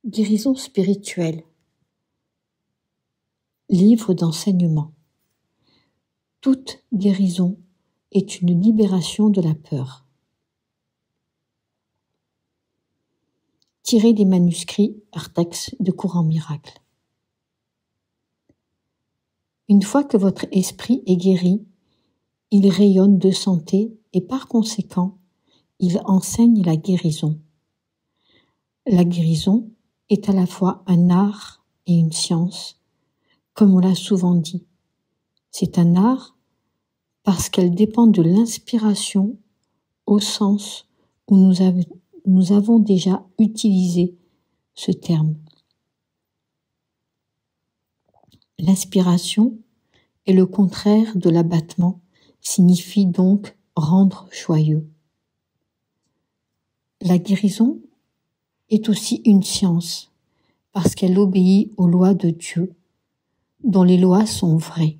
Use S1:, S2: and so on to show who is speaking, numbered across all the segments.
S1: Guérison spirituelle. Livre d'enseignement. Toute guérison est une libération de la peur. Tiré des manuscrits Artax de Courant Miracle. Une fois que votre esprit est guéri, il rayonne de santé et par conséquent, il enseigne la guérison. La guérison est à la fois un art et une science, comme on l'a souvent dit. C'est un art parce qu'elle dépend de l'inspiration au sens où nous avons déjà utilisé ce terme. L'inspiration est le contraire de l'abattement, signifie donc rendre joyeux. La guérison est aussi une science parce qu'elle obéit aux lois de Dieu, dont les lois sont vraies.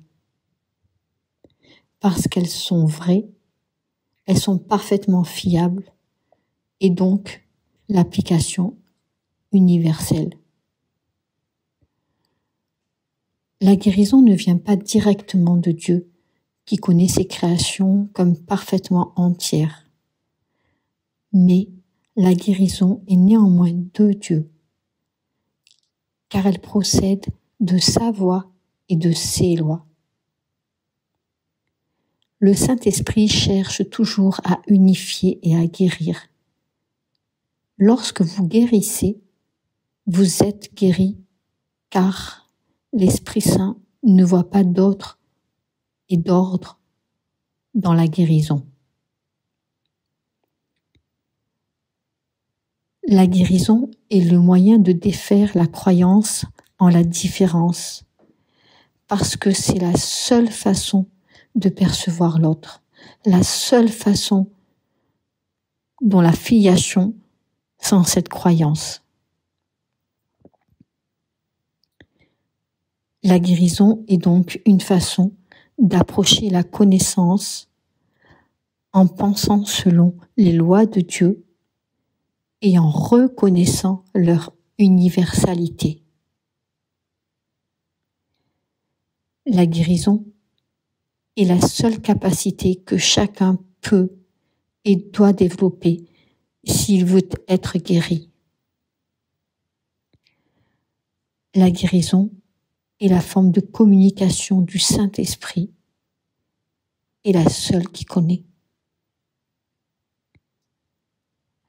S1: Parce qu'elles sont vraies, elles sont parfaitement fiables et donc l'application universelle. La guérison ne vient pas directement de Dieu, qui connaît ses créations comme parfaitement entières. Mais la guérison est néanmoins de Dieu, car elle procède de sa voix et de ses lois. Le Saint-Esprit cherche toujours à unifier et à guérir. Lorsque vous guérissez, vous êtes guéri, car l'Esprit Saint ne voit pas d'autre et d'ordre dans la guérison. La guérison est le moyen de défaire la croyance en la différence, parce que c'est la seule façon de percevoir l'autre, la seule façon dont la filiation sans cette croyance. La guérison est donc une façon d'approcher la connaissance en pensant selon les lois de Dieu et en reconnaissant leur universalité. La guérison est la seule capacité que chacun peut et doit développer s'il veut être guéri. La guérison est la forme de communication du Saint-Esprit et la seule qui connaît.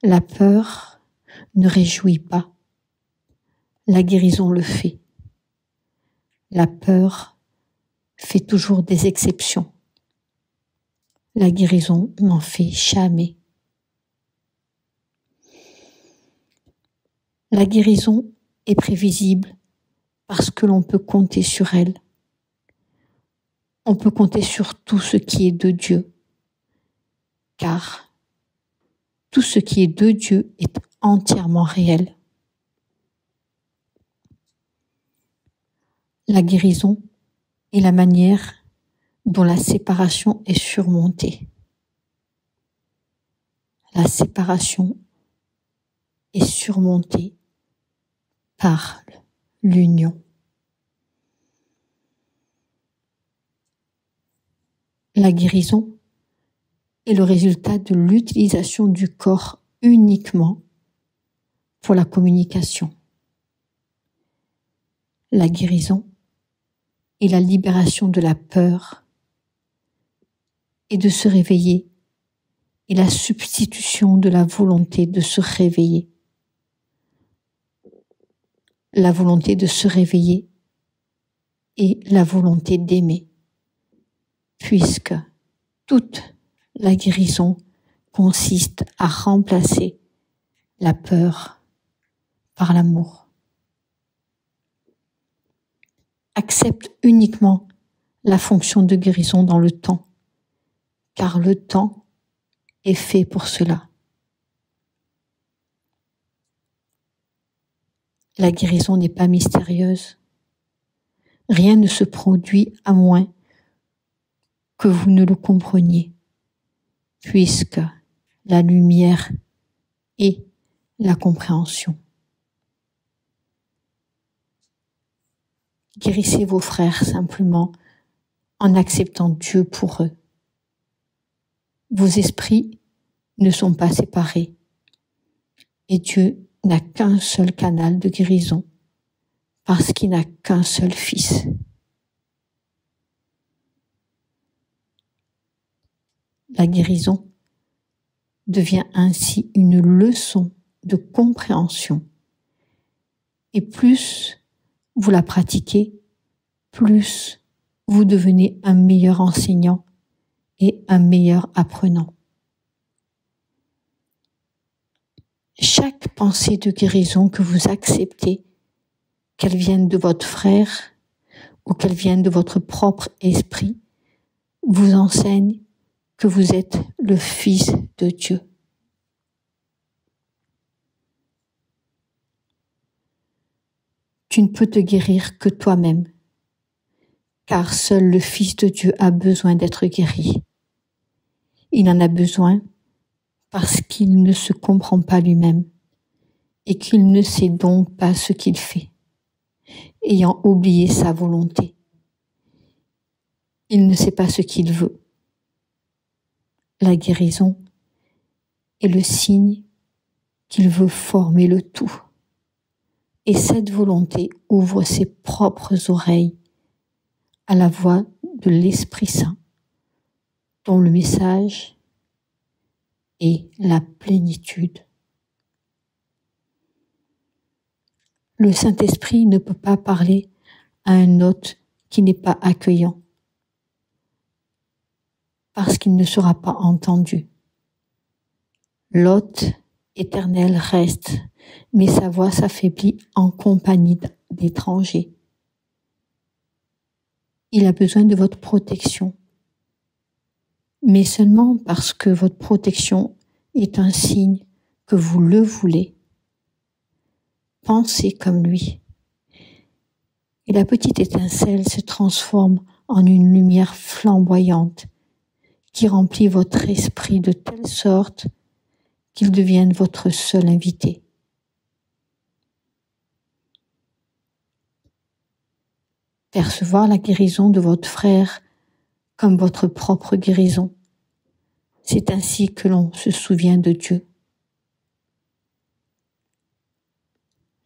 S1: La peur ne réjouit pas. La guérison le fait. La peur fait toujours des exceptions. La guérison n'en fait jamais. La guérison est prévisible parce que l'on peut compter sur elle. On peut compter sur tout ce qui est de Dieu, car tout ce qui est de Dieu est entièrement réel. La guérison est la manière dont la séparation est surmontée. La séparation est surmontée par l'union. La guérison est le résultat de l'utilisation du corps uniquement pour la communication. La guérison est la libération de la peur et de se réveiller et la substitution de la volonté de se réveiller. La volonté de se réveiller et la volonté d'aimer, puisque toute la guérison consiste à remplacer la peur par l'amour. Accepte uniquement la fonction de guérison dans le temps, car le temps est fait pour cela. La guérison n'est pas mystérieuse. Rien ne se produit à moins que vous ne le compreniez, puisque la lumière est la compréhension. Guérissez vos frères simplement en acceptant Dieu pour eux. Vos esprits ne sont pas séparés et Dieu n'a qu'un seul canal de guérison parce qu'il n'a qu'un seul fils. La guérison devient ainsi une leçon de compréhension. Et plus vous la pratiquez, plus vous devenez un meilleur enseignant et un meilleur apprenant. Chaque pensée de guérison que vous acceptez, qu'elle vienne de votre frère ou qu'elle vienne de votre propre esprit, vous enseigne que vous êtes le Fils de Dieu. Tu ne peux te guérir que toi-même, car seul le Fils de Dieu a besoin d'être guéri. Il en a besoin parce qu'il ne se comprend pas lui-même et qu'il ne sait donc pas ce qu'il fait, ayant oublié sa volonté. Il ne sait pas ce qu'il veut. La guérison est le signe qu'il veut former le tout. Et cette volonté ouvre ses propres oreilles à la voix de l'Esprit Saint, dont le message est la plénitude. Le Saint-Esprit ne peut pas parler à un hôte qui n'est pas accueillant, parce qu'il ne sera pas entendu. L'hôte éternel reste, mais sa voix s'affaiblit en compagnie d'étrangers. Il a besoin de votre protection, mais seulement parce que votre protection est un signe que vous le voulez. Pensez comme lui. Et la petite étincelle se transforme en une lumière flamboyante qui remplit votre esprit de telle sorte qu'il devienne votre seul invité. Percevoir la guérison de votre frère comme votre propre guérison. C'est ainsi que l'on se souvient de Dieu.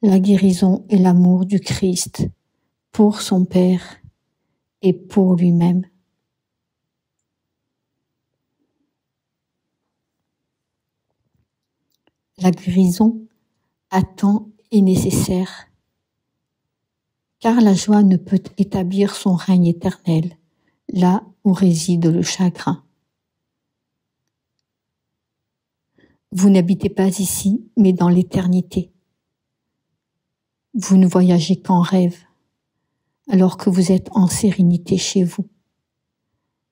S1: La guérison est l'amour du Christ pour son Père et pour lui-même. La guérison à temps est nécessaire, car la joie ne peut établir son règne éternel là où réside le chagrin. Vous n'habitez pas ici, mais dans l'éternité. Vous ne voyagez qu'en rêve, alors que vous êtes en sérénité chez vous.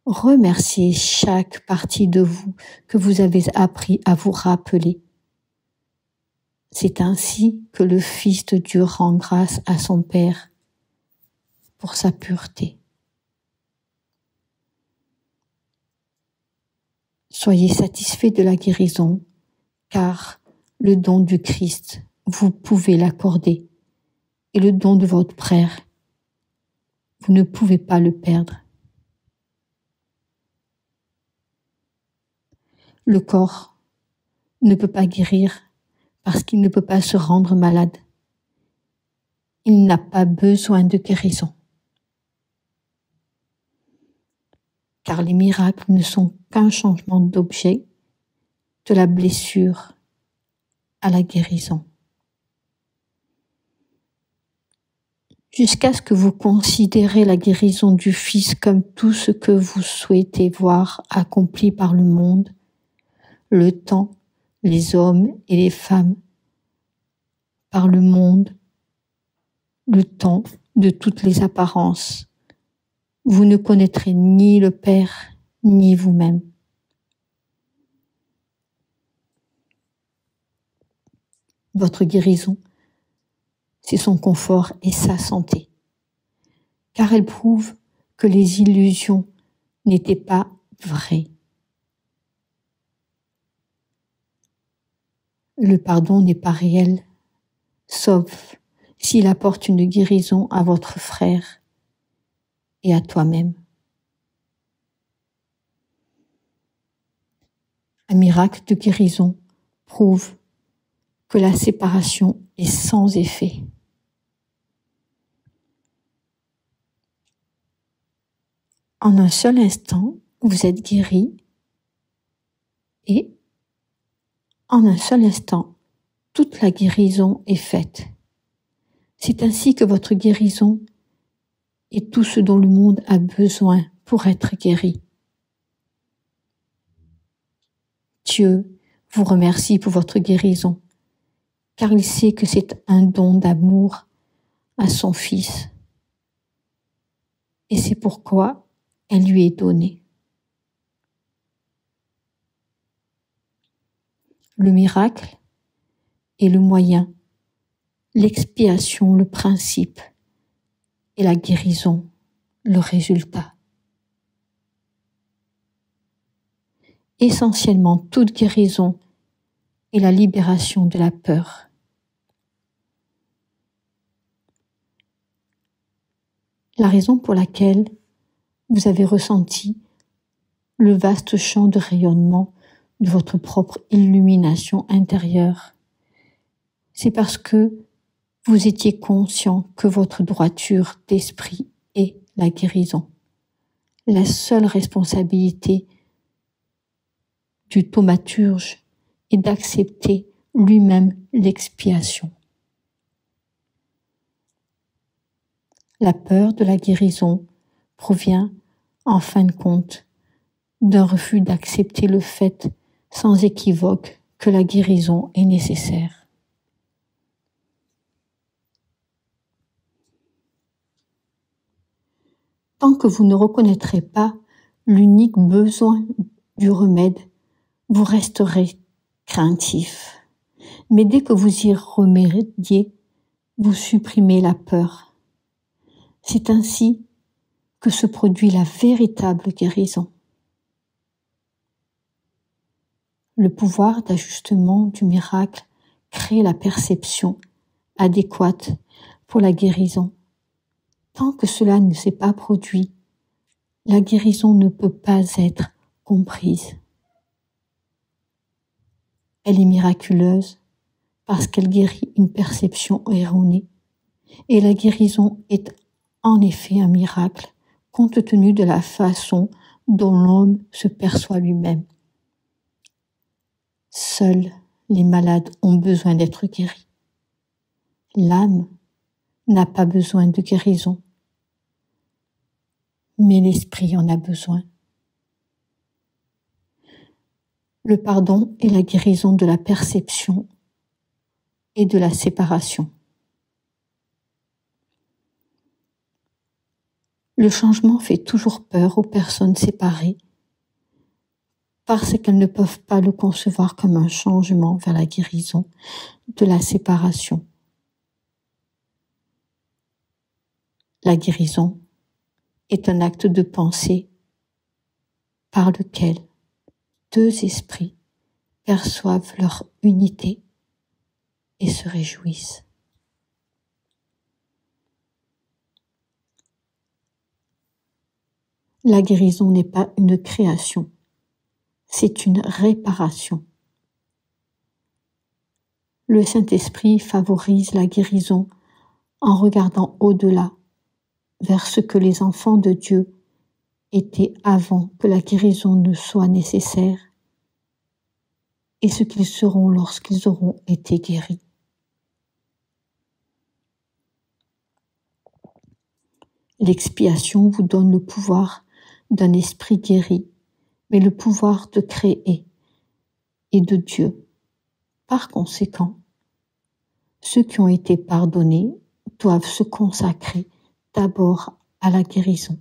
S1: Remerciez chaque partie de vous que vous avez appris à vous rappeler. C'est ainsi que le Fils de Dieu rend grâce à son Père pour sa pureté. Soyez satisfaits de la guérison, car le don du Christ, vous pouvez l'accorder, et le don de votre frère, vous ne pouvez pas le perdre. Le corps ne peut pas guérir parce qu'il ne peut pas se rendre malade. Il n'a pas besoin de guérison. Car les miracles ne sont qu'un changement d'objet de la blessure à la guérison. Jusqu'à ce que vous considérez la guérison du Fils comme tout ce que vous souhaitez voir accompli par le monde, le temps, les hommes et les femmes, par le monde, le temps de toutes les apparences. Vous ne connaîtrez ni le Père, ni vous-même. Votre guérison, c'est son confort et sa santé, car elle prouve que les illusions n'étaient pas vraies. Le pardon n'est pas réel, sauf s'il apporte une guérison à votre frère et à toi-même. Un miracle de guérison prouve que la séparation est sans effet. En un seul instant, vous êtes guéri et en un seul instant, toute la guérison est faite. C'est ainsi que votre guérison est tout ce dont le monde a besoin pour être guéri. Dieu vous remercie pour votre guérison, car il sait que c'est un don d'amour à son Fils. Et c'est pourquoi elle lui est donnée. Le miracle est le moyen, l'expiation, le principe, et la guérison, le résultat. Essentiellement, toute guérison est la libération de la peur. La raison pour laquelle vous avez ressenti le vaste champ de rayonnement de votre propre illumination intérieure, c'est parce que vous étiez conscient que votre droiture d'esprit est la guérison. La seule responsabilité du thaumaturge est d'accepter lui-même l'expiation. La peur de la guérison provient, en fin de compte, d'un refus d'accepter le fait sans équivoque que la guérison est nécessaire. Tant que vous ne reconnaîtrez pas l'unique besoin du remède, vous resterez craintif. Mais dès que vous y remédiez, vous supprimez la peur. C'est ainsi que se produit la véritable guérison. Le pouvoir d'ajustement du miracle crée la perception adéquate pour la guérison. Tant que cela ne s'est pas produit, la guérison ne peut pas être comprise. Elle est miraculeuse parce qu'elle guérit une perception erronée. Et la guérison est en effet un miracle compte tenu de la façon dont l'homme se perçoit lui-même. Seuls les malades ont besoin d'être guéris. L'âme n'a pas besoin de guérison, mais l'esprit en a besoin. Le pardon est la guérison de la perception et de la séparation. Le changement fait toujours peur aux personnes séparées parce qu'elles ne peuvent pas le concevoir comme un changement vers la guérison de la séparation. La guérison est un acte de pensée par lequel deux esprits perçoivent leur unité et se réjouissent. La guérison n'est pas une création, c'est une réparation. Le Saint-Esprit favorise la guérison en regardant au-delà, vers ce que les enfants de Dieu étaient avant que la guérison ne soit nécessaire et ce qu'ils seront lorsqu'ils auront été guéris. L'expiation vous donne le pouvoir d'un esprit guéri, mais le pouvoir de créer est de Dieu. Par conséquent, ceux qui ont été pardonnés doivent se consacrer d'abord à la guérison.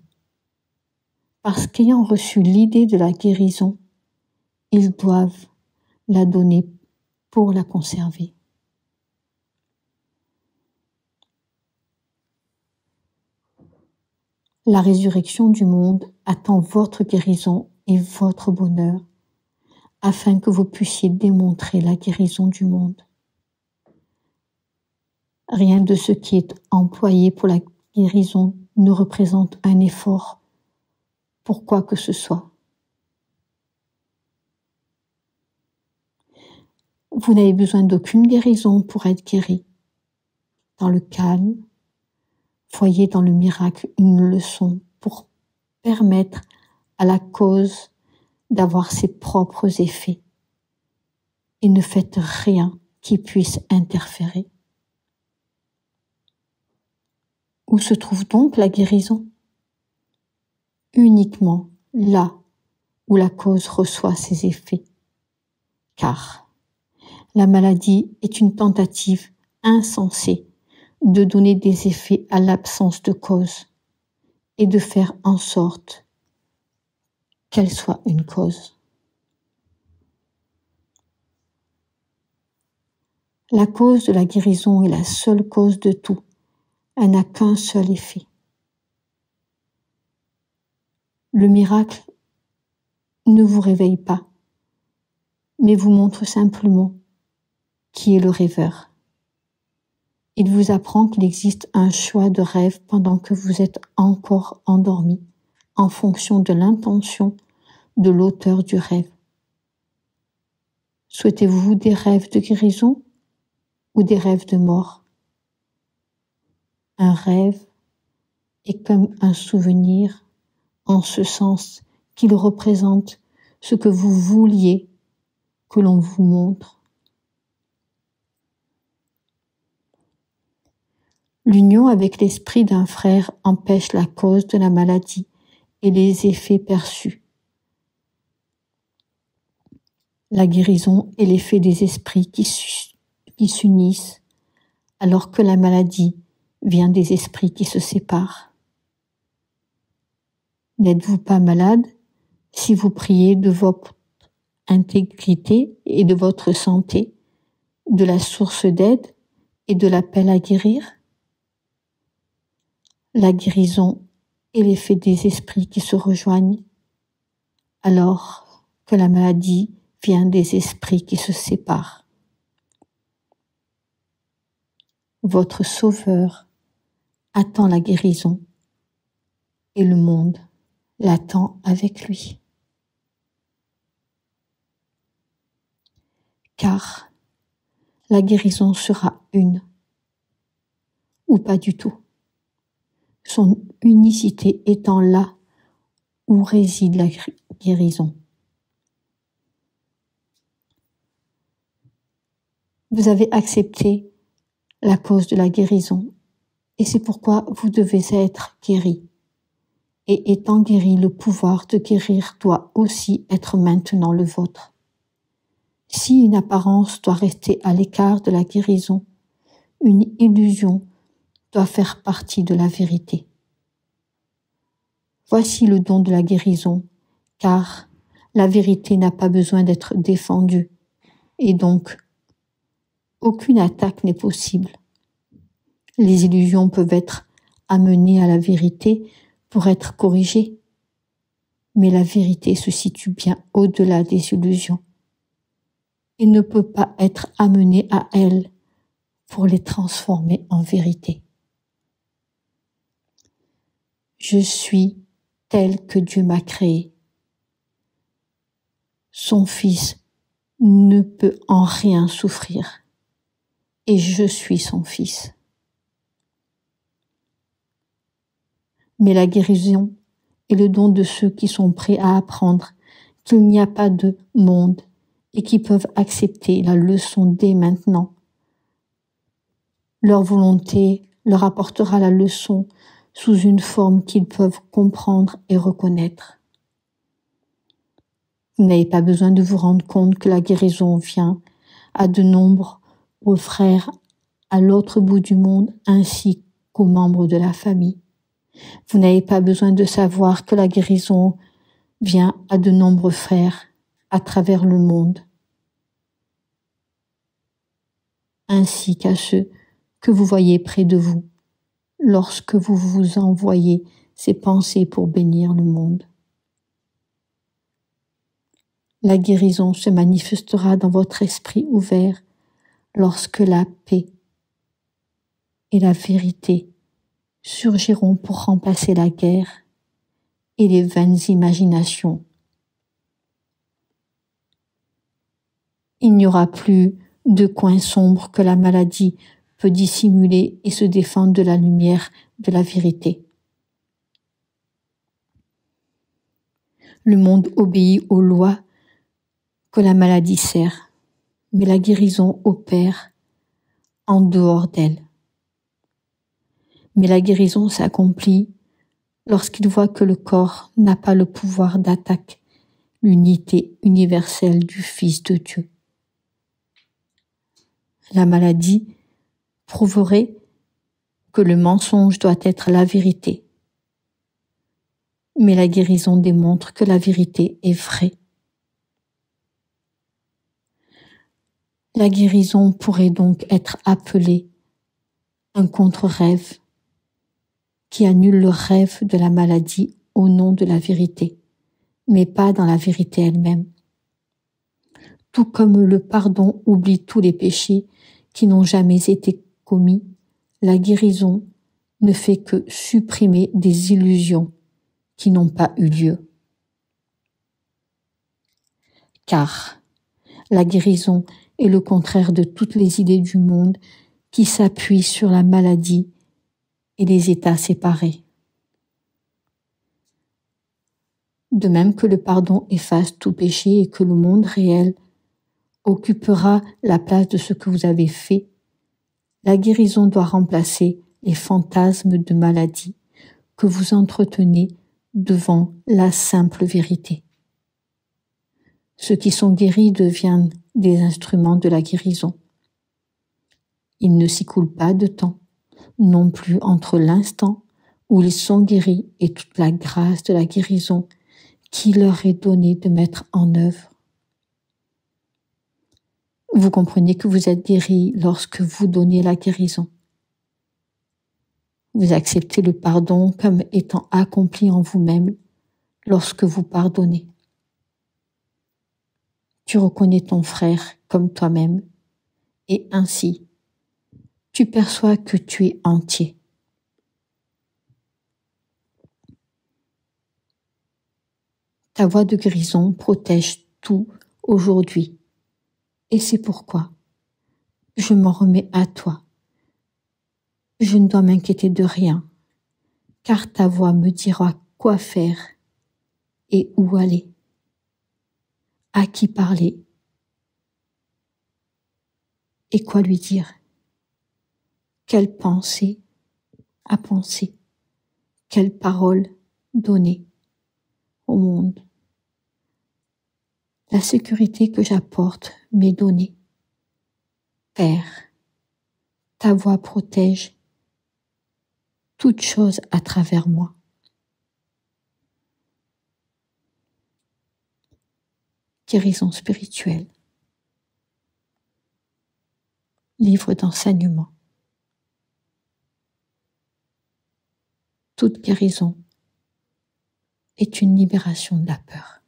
S1: Parce qu'ayant reçu l'idée de la guérison, ils doivent la donner pour la conserver. La résurrection du monde attend votre guérison et votre bonheur, afin que vous puissiez démontrer la guérison du monde. Rien de ce qui est employé pour la guérison ne représente un effort pour quoi que ce soit. Vous n'avez besoin d'aucune guérison pour être guéri. Dans le calme, voyez dans le miracle une leçon pour permettre à la cause d'avoir ses propres effets et ne faites rien qui puisse interférer. Où se trouve donc la guérison? Uniquement là où la cause reçoit ses effets. Car la maladie est une tentative insensée de donner des effets à l'absence de cause et de faire en sorte qu'elle soit une cause. La cause de la guérison est la seule cause de tout. Elle n'a qu'un seul effet. Le miracle ne vous réveille pas, mais vous montre simplement qui est le rêveur. Il vous apprend qu'il existe un choix de rêve pendant que vous êtes encore endormi, en fonction de l'intention de l'auteur du rêve. Souhaitez-vous des rêves de guérison ou des rêves de mort? Un rêve est comme un souvenir, en ce sens qu'il représente ce que vous vouliez que l'on vous montre. L'union avec l'esprit d'un frère empêche la cause de la maladie et les effets perçus. La guérison est l'effet des esprits qui s'unissent, alors que la maladie vient des esprits qui se séparent. N'êtes-vous pas malade si vous priez de votre intégrité et de votre santé, de la source d'aide et de l'appel à guérir? La guérison est l'effet des esprits qui se rejoignent, alors que la maladie vient des esprits qui se séparent. Votre Sauveur attend la guérison et le monde l'attend avec lui. Car la guérison sera une ou pas du tout. Son unicité étant là où réside la guérison. Vous avez accepté la cause de la guérison et c'est pourquoi vous devez être guéri. Et étant guéri, le pouvoir de guérir doit aussi être maintenant le vôtre. Si une apparence doit rester à l'écart de la guérison, une illusion doit faire partie de la vérité. Voici le don de la guérison, car la vérité n'a pas besoin d'être défendue, et donc aucune attaque n'est possible. Les illusions peuvent être amenées à la vérité pour être corrigées, mais la vérité se situe bien au-delà des illusions et ne peut pas être amenée à elle pour les transformer en vérité. Je suis tel que Dieu m'a créé. Son Fils ne peut en rien souffrir et je suis son Fils. Mais la guérison est le don de ceux qui sont prêts à apprendre qu'il n'y a pas de monde et qui peuvent accepter la leçon dès maintenant. Leur volonté leur apportera la leçon sous une forme qu'ils peuvent comprendre et reconnaître. Vous n'avez pas besoin de vous rendre compte que la guérison vient à de nombreux frères à l'autre bout du monde ainsi qu'aux membres de la famille. Vous n'avez pas besoin de savoir que la guérison vient à de nombreux frères à travers le monde, ainsi qu'à ceux que vous voyez près de vous, lorsque vous vous envoyez ces pensées pour bénir le monde. La guérison se manifestera dans votre esprit ouvert lorsque la paix et la vérité surgiront pour remplacer la guerre et les vaines imaginations. Il n'y aura plus de coins sombres que la maladie peut dissimuler et se défendre de la lumière de la vérité. Le monde obéit aux lois que la maladie sert, mais la guérison opère en dehors d'elle. Mais la guérison s'accomplit lorsqu'il voit que le corps n'a pas le pouvoir d'attaquer l'unité universelle du Fils de Dieu. La maladie prouverait que le mensonge doit être la vérité. Mais la guérison démontre que la vérité est vraie. La guérison pourrait donc être appelée un contre-rêve qui annule le rêve de la maladie au nom de la vérité, mais pas dans la vérité elle-même. Tout comme le pardon oublie tous les péchés qui n'ont jamais été commis, la guérison ne fait que supprimer des illusions qui n'ont pas eu lieu. Car la guérison est le contraire de toutes les idées du monde qui s'appuient sur la maladie et les états séparés. De même que le pardon efface tout péché et que le monde réel occupera la place de ce que vous avez fait, la guérison doit remplacer les fantasmes de maladie que vous entretenez devant la simple vérité. Ceux qui sont guéris deviennent des instruments de la guérison. Il ne s'écoule pas de temps, non plus entre l'instant où ils sont guéris et toute la grâce de la guérison qui leur est donnée de mettre en œuvre. Vous comprenez que vous êtes guéri lorsque vous donnez la guérison. Vous acceptez le pardon comme étant accompli en vous-même lorsque vous pardonnez. Tu reconnais ton frère comme toi-même et ainsi, tu perçois que tu es entier. Ta voie de guérison protège tout aujourd'hui. Et c'est pourquoi je m'en remets à toi. Je ne dois m'inquiéter de rien, car ta voix me dira quoi faire et où aller, à qui parler et quoi lui dire, quelle pensée à penser, quelle parole donner au monde. La sécurité que j'apporte m'est donnée. Père, ta voix protège toute chose à travers moi. Guérison spirituelle. Livre d'enseignement. Toute guérison est une libération de la peur.